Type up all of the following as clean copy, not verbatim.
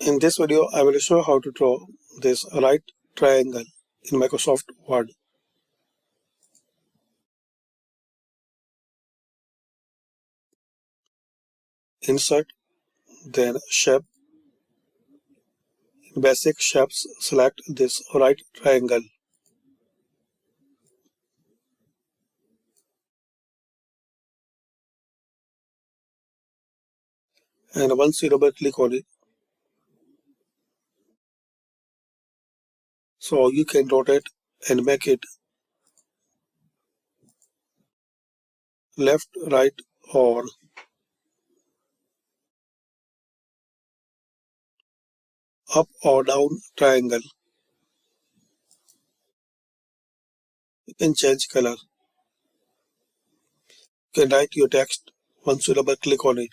In this video, I will show how to draw this right triangle in Microsoft Word. Insert, then Shape. In Basic Shapes, select this right triangle. And once you double click on it, so you can rotate and make it left, right, or up or down triangle. You can change color. You can write your text once you double click on it.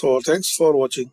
So thanks for watching.